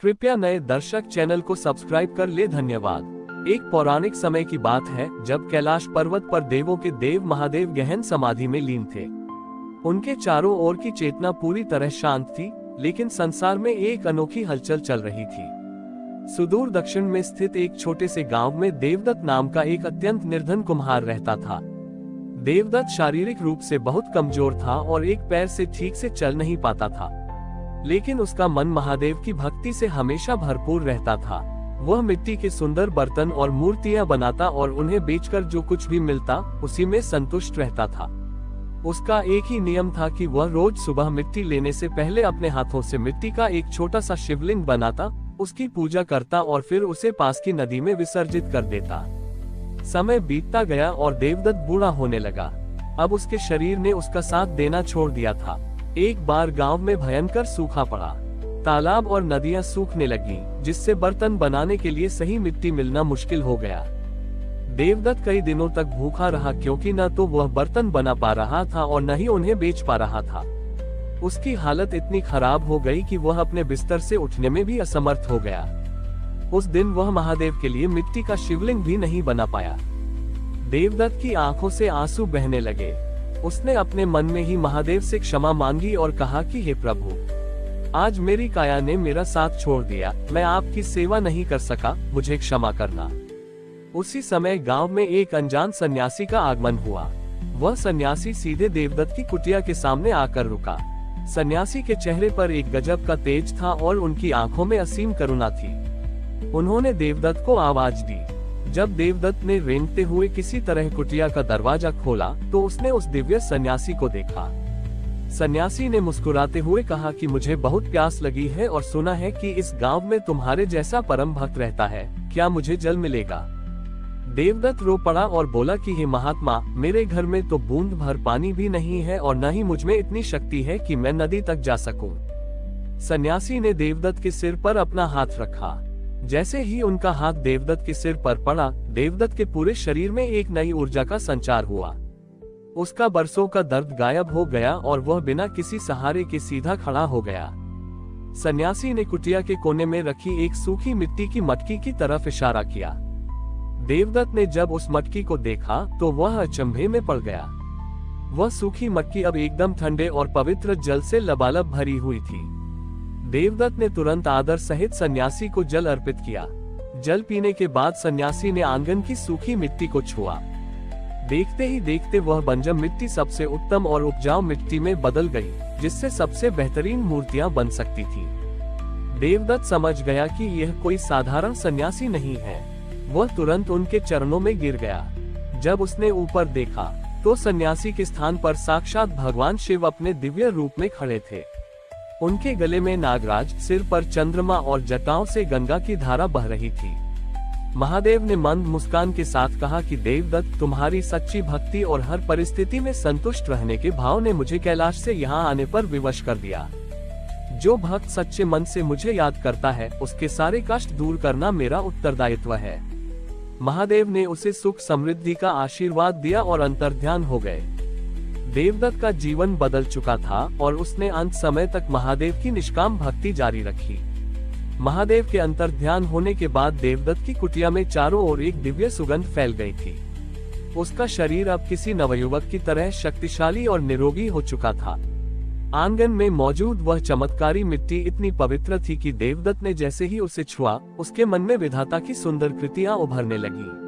कृपया नए दर्शक चैनल को सब्सक्राइब कर ले। धन्यवाद। एक पौराणिक समय की बात है जब कैलाश पर्वत पर देवों के देव महादेव गहन समाधि में लीन थे। उनके चारों ओर की चेतना पूरी तरह शांत थी, लेकिन संसार में एक अनोखी हलचल चल रही थी। सुदूर दक्षिण में स्थित एक छोटे से गांव में देवदत्त नाम का एक अत्यंत निर्धन कुम्हार रहता था। देवदत्त शारीरिक रूप से बहुत कमजोर था और एक पैर से ठीक से चल नहीं पाता था, लेकिन उसका मन महादेव की भक्ति से हमेशा भरपूर रहता था। वह मिट्टी के सुंदर बर्तन और मूर्तियां बनाता और उन्हें बेचकर जो कुछ भी मिलता उसी में संतुष्ट रहता था। उसका एक ही नियम था कि वह रोज सुबह मिट्टी लेने से पहले अपने हाथों से मिट्टी का एक छोटा सा शिवलिंग बनाता, उसकी पूजा करता और फिर उसे पास की नदी में विसर्जित कर देता। समय बीतता गया और देवदत्त बूढ़ा होने लगा। अब उसके शरीर ने उसका साथ देना छोड़ दिया था। एक बार गांव में भयंकर सूखा पड़ा। तालाब और नदियां सूखने लगीं, जिससे बर्तन बनाने के लिए सही मिट्टी मिलना मुश्किल हो गया। देवदत्त कई दिनों तक भूखा रहा, क्योंकि न तो वह बर्तन बना पा रहा था और न ही उन्हें बेच पा रहा था। उसकी हालत इतनी खराब हो गई कि वह अपने बिस्तर से उठने में भी असमर्थ हो गया। उस दिन वह महादेव के लिए मिट्टी का शिवलिंग भी नहीं बना पाया। देवदत्त की आंखों से आंसू बहने लगे। उसने अपने मन में ही महादेव से क्षमा मांगी और कहा कि हे प्रभु, आज मेरी काया ने मेरा साथ छोड़ दिया, मैं आपकी सेवा नहीं कर सका, मुझे क्षमा करना। उसी समय गांव में एक अनजान सन्यासी का आगमन हुआ। वह सन्यासी सीधे देवदत्त की कुटिया के सामने आकर रुका। सन्यासी के चेहरे पर एक गजब का तेज था और उनकी आंखों में असीम करुणा थी। उन्होंने देवदत्त को आवाज दी। जब देवदत्त ने रेंगते हुए किसी तरह कुटिया का दरवाजा खोला तो उसने उस दिव्य सन्यासी को देखा। सन्यासी ने मुस्कुराते हुए कहा कि मुझे बहुत प्यास लगी है और सुना है कि इस गांव में तुम्हारे जैसा परम भक्त रहता है, क्या मुझे जल मिलेगा? देवदत्त रो पड़ा और बोला कि हे महात्मा, मेरे घर में तो बूंद भर पानी भी नहीं है और न ही मुझ में इतनी शक्ति है कि मैं नदी तक जा सकूं। सन्यासी ने देवदत्त के सिर पर अपना हाथ रखा। जैसे ही उनका हाथ देवदत्त के सिर पर पड़ा, देवदत्त के पूरे शरीर में एक नई ऊर्जा का संचार हुआ। उसका बरसों का दर्द गायब हो गया और वह बिना किसी सहारे के सीधा खड़ा हो गया। सन्यासी ने कुटिया के कोने में रखी एक सूखी मिट्टी की मटकी की तरफ इशारा किया। देवदत्त ने जब उस मटकी को देखा तो वह अचंभे में पड़ गया। वह सूखी मटकी अब एकदम ठंडे और पवित्र जल से लबालब भरी हुई थी। देवदत्त ने तुरंत आदर सहित सन्यासी को जल अर्पित किया। जल पीने के बाद सन्यासी ने आंगन की सूखी मिट्टी को छुआ। देखते ही देखते वह बंजर मिट्टी सबसे उत्तम और उपजाऊ मिट्टी में बदल गई, जिससे सबसे बेहतरीन मूर्तियां बन सकती थी। देवदत्त समझ गया कि यह कोई साधारण सन्यासी नहीं है। वह तुरंत उनके चरणों में गिर गया। जब उसने ऊपर देखा तो सन्यासी के स्थान पर साक्षात भगवान शिव अपने दिव्य रूप में खड़े थे। उनके गले में नागराज, सिर पर चंद्रमा और जटाओं से गंगा की धारा बह रही थी। महादेव ने मंद मुस्कान के साथ कहा कि देवदत्त, तुम्हारी सच्ची भक्ति और हर परिस्थिति में संतुष्ट रहने के भाव ने मुझे कैलाश से यहाँ आने पर विवश कर दिया। जो भक्त सच्चे मन से मुझे याद करता है, उसके सारे कष्ट दूर करना मेरा उत्तरदायित्व है। महादेव ने उसे सुख समृद्धि का आशीर्वाद दिया और अंतर्ध्यान हो गए। देवदत्त का जीवन बदल चुका था और उसने अंत समय तक महादेव की निष्काम भक्ति जारी रखी। महादेव के अंतर्ध्यान होने के बाद देवदत्त की कुटिया में चारों ओर एक दिव्य सुगंध फैल गई थी। उसका शरीर अब किसी नवयुवक की तरह शक्तिशाली और निरोगी हो चुका था। आंगन में मौजूद वह चमत्कारी मिट्टी इतनी पवित्र थी कि देवदत्त ने जैसे ही उसे छुआ, उसके मन में विधाता की सुंदर कृतियां उभरने लगी।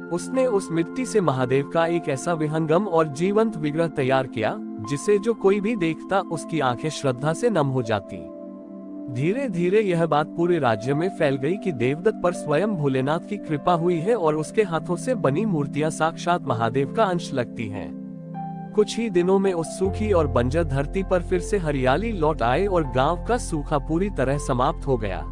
उसने उस मिट्टी से महादेव का एक ऐसा विहंगम और जीवंत विग्रह तैयार किया, जिसे जो कोई भी देखता उसकी आंखें श्रद्धा से नम हो जाती। धीरे धीरे यह बात पूरे राज्य में फैल गई कि देवदत्त पर स्वयं भोलेनाथ की कृपा हुई है और उसके हाथों से बनी मूर्तियां साक्षात महादेव का अंश लगती हैं। कुछ ही दिनों में उस सूखी और बंजर धरती पर फिर से हरियाली लौट आए और गांव का सूखा पूरी तरह समाप्त हो गया।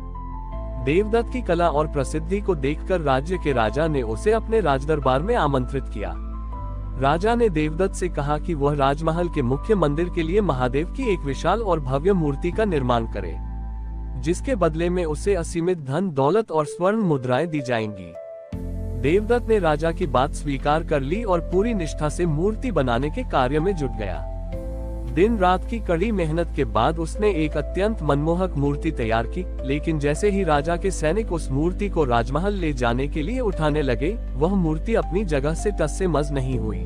देवदत्त की कला और प्रसिद्धि को देखकर राज्य के राजा ने उसे अपने राजदरबार में आमंत्रित किया। राजा ने देवदत्त से कहा कि वह राजमहल के मुख्य मंदिर के लिए महादेव की एक विशाल और भव्य मूर्ति का निर्माण करे, जिसके बदले में उसे असीमित धन दौलत और स्वर्ण मुद्राएं दी जाएंगी। देवदत्त ने राजा की बात स्वीकार कर ली और पूरी निष्ठा से मूर्ति बनाने के कार्य में जुट गया। दिन रात की कड़ी मेहनत के बाद उसने एक अत्यंत मनमोहक मूर्ति तैयार की, लेकिन जैसे ही राजा के सैनिक उस मूर्ति को राजमहल ले जाने के लिए उठाने लगे, वह मूर्ति अपनी जगह से टस से मस नहीं हुई।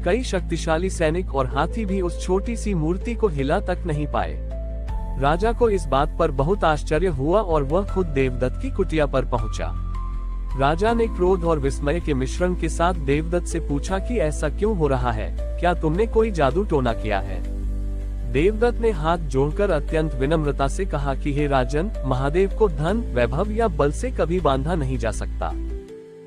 कई शक्तिशाली सैनिक और हाथी भी उस छोटी सी मूर्ति को हिला तक नहीं पाए। राजा को इस बात पर बहुत आश्चर्य हुआ और वह खुद देवदत्त की कुटिया पर पहुंचा। राजा ने क्रोध और विस्मय के मिश्रण के साथ देवदत्त से पूछा कि ऐसा क्यों हो रहा है, क्या तुमने कोई जादू टोना किया है? देवदत्त ने हाथ जोड़कर अत्यंत विनम्रता से कहा कि हे राजन, महादेव को धन, वैभव या बल से कभी बांधा नहीं जा सकता।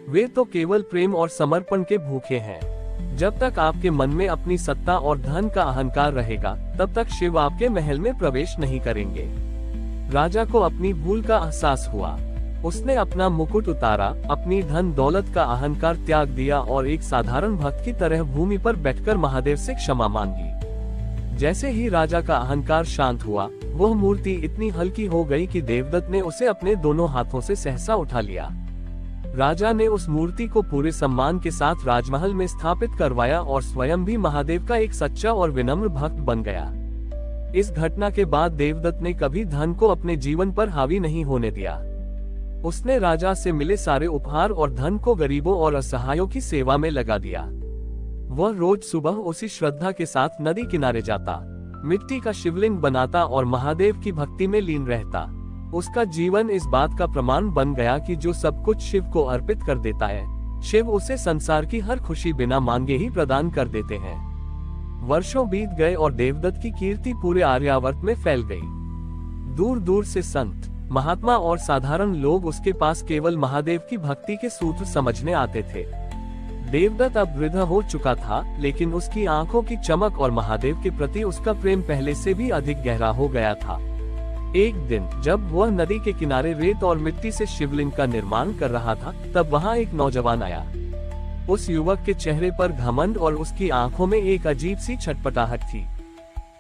वे तो केवल प्रेम और समर्पण के भूखे हैं। जब तक आपके मन में अपनी सत्ता और धन का अहंकार रहेगा, तब तक शिव आपके महल में प्रवेश नहीं करेंगे। राजा को अपनी भूल का एहसास हुआ। उसने अपना मुकुट उतारा, अपनी धन दौलत का अहंकार त्याग दिया और एक साधारण भक्त की तरह भूमि पर बैठकर महादेव से क्षमा मांगी। जैसे ही राजा का अहंकार शांत हुआ, वह मूर्ति इतनी हल्की हो गई कि देवदत्त ने उसे अपने दोनों हाथों से सहसा उठा लिया। राजा ने उस मूर्ति को पूरे सम्मान के साथ राजमहल में स्थापित करवाया और स्वयं भी महादेव का एक सच्चा और विनम्र भक्त बन गया। इस घटना के बाद देवदत्त ने कभी धन को अपने जीवन पर हावी नहीं होने दिया। उसने राजा से मिले सारे उपहार और धन को गरीबों और असहायों की सेवा में लगा दिया। वह रोज सुबह उसी श्रद्धा के साथ नदी किनारे जाता, मिट्टी का शिवलिंग बनाता और महादेव की भक्ति में लीन रहता। उसका जीवन इस बात का प्रमाण बन गया कि जो सब कुछ शिव को अर्पित कर देता है, शिव उसे संसार की हर खुशी बिना मांगे ही प्रदान कर देते हैं। वर्षों बीत गए और देवदत्त की कीर्ति पूरे आर्यावर्त में फैल गई। दूर दूर से संत, महात्मा और साधारण लोग उसके पास केवल महादेव की भक्ति के सूत्र समझने आते थे। देवदत्त अब वृद्ध हो चुका था, लेकिन उसकी आंखों की चमक और महादेव के प्रति उसका प्रेम पहले से भी अधिक गहरा हो गया था। एक दिन जब वह नदी के किनारे रेत और मिट्टी से शिवलिंग का निर्माण कर रहा था, तब वहां एक नौजवान आया। उस युवक के चेहरे पर घमंड और उसकी आंखों में एक अजीब सी छटपटाहट थी।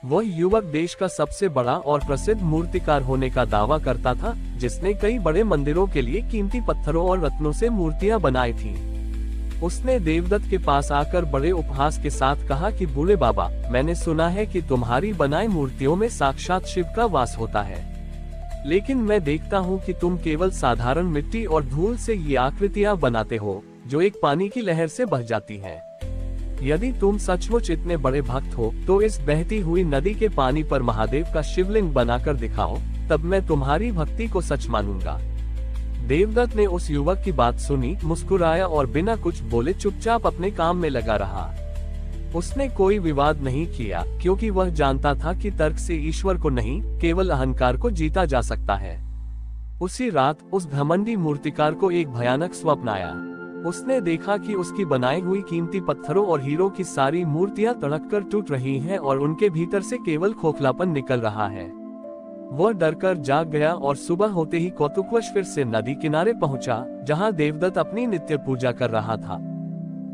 वह युवक देश का सबसे बड़ा और प्रसिद्ध मूर्तिकार होने का दावा करता था, जिसने कई बड़े मंदिरों के लिए कीमती पत्थरों और रत्नों से मूर्तियां बनाई थीं। उसने देवदत्त के पास आकर बड़े उपहास के साथ कहा कि बूढ़े बाबा, मैंने सुना है कि तुम्हारी बनाई मूर्तियों में साक्षात शिव का वास होता है, लेकिन मैं देखता हूँ कि तुम केवल साधारण मिट्टी और धूल से ये आकृतियां बनाते हो, जो एक पानी की लहर से बह जाती हैं। यदि तुम सचमुच इतने बड़े भक्त हो, तो इस बहती हुई नदी के पानी पर महादेव का शिवलिंग बनाकर दिखाओ, तब मैं तुम्हारी भक्ति को सच मानूंगा। देवदत्त ने उस युवक की बात सुनी, मुस्कुराया और बिना कुछ बोले चुपचाप अपने काम में लगा रहा। उसने कोई विवाद नहीं किया, क्योंकि वह जानता था कि तर्क से ईश्वर को नहीं, केवल अहंकार को जीता जा सकता है। उसी रात उस घमंडी मूर्तिकार को एक भयानक स्वप्न आया। उसने देखा कि उसकी बनाई हुई कीमती पत्थरों और हीरों की सारी मूर्तियां तड़ककर टूट रही हैं और उनके भीतर से केवल खोखलापन निकल रहा है। वह डरकर जाग गया और सुबह होते ही कौतूकवश फिर से नदी किनारे पहुंचा, जहां देवदत्त अपनी नित्य पूजा कर रहा था।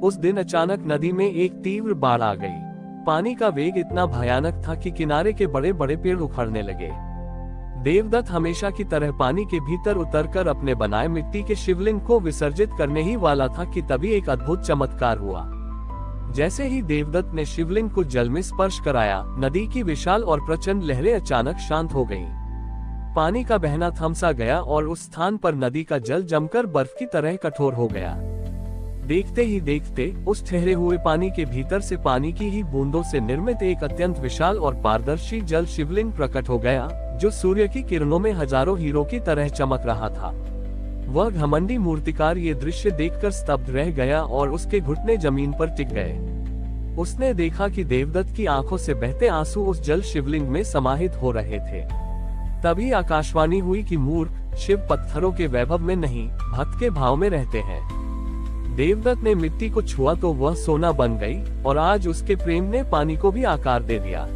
उस दिन अचानक नदी में एक तीव्र बाढ़ आ गई। पानी का वेग इतना भयानक था कि किनारे के बड़े बड़े पेड़ उखड़ने लगे। देवदत्त हमेशा की तरह पानी के भीतर उतरकर अपने बनाए मिट्टी के शिवलिंग को विसर्जित करने ही वाला था कि तभी एक अद्भुत चमत्कार हुआ। जैसे ही देवदत्त ने शिवलिंग को जल में स्पर्श कराया, नदी की विशाल और प्रचंड लहरें अचानक शांत हो गईं। पानी का बहना थम सा गया और उस स्थान पर नदी का जल जमकर बर्फ की तरह कठोर हो गया। देखते ही देखते उस ठहरे हुए पानी के भीतर से पानी की ही बूंदों से निर्मित एक अत्यंत विशाल और पारदर्शी जल शिवलिंग प्रकट हो गया, जो सूर्य की किरणों में हजारों हीरों की तरह चमक रहा था। वह घमंडी मूर्तिकार ये दृश्य देखकर स्तब्ध रह गया और उसके घुटने जमीन पर टिक गए। उसने देखा कि देवदत्त की आंखों से बहते आंसू उस जल शिवलिंग में समाहित हो रहे थे। तभी आकाशवाणी हुई कि मूर्ख, शिव पत्थरों के वैभव में नहीं, भक्त के भाव में रहते हैं। देवदत्त ने मिट्टी को छुआ तो वह सोना बन गई और आज उसके प्रेम ने पानी को भी आकार दे दिया।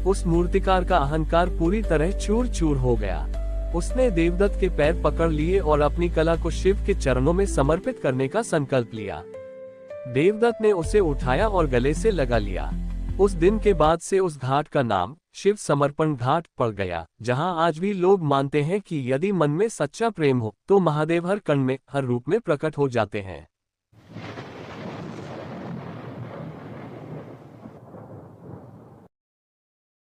उस मूर्तिकार का अहंकार पूरी तरह चूर चूर हो गया। उसने देवदत्त के पैर पकड़ लिए और अपनी कला को शिव के चरणों में समर्पित करने का संकल्प लिया। देवदत्त ने उसे उठाया और गले से लगा लिया। उस दिन के बाद से उस घाट का नाम शिव समर्पण घाट पड़ गया, जहां आज भी लोग मानते हैं कि यदि मन में सच्चा प्रेम हो तो महादेव हर कण में, हर रूप में प्रकट हो जाते हैं।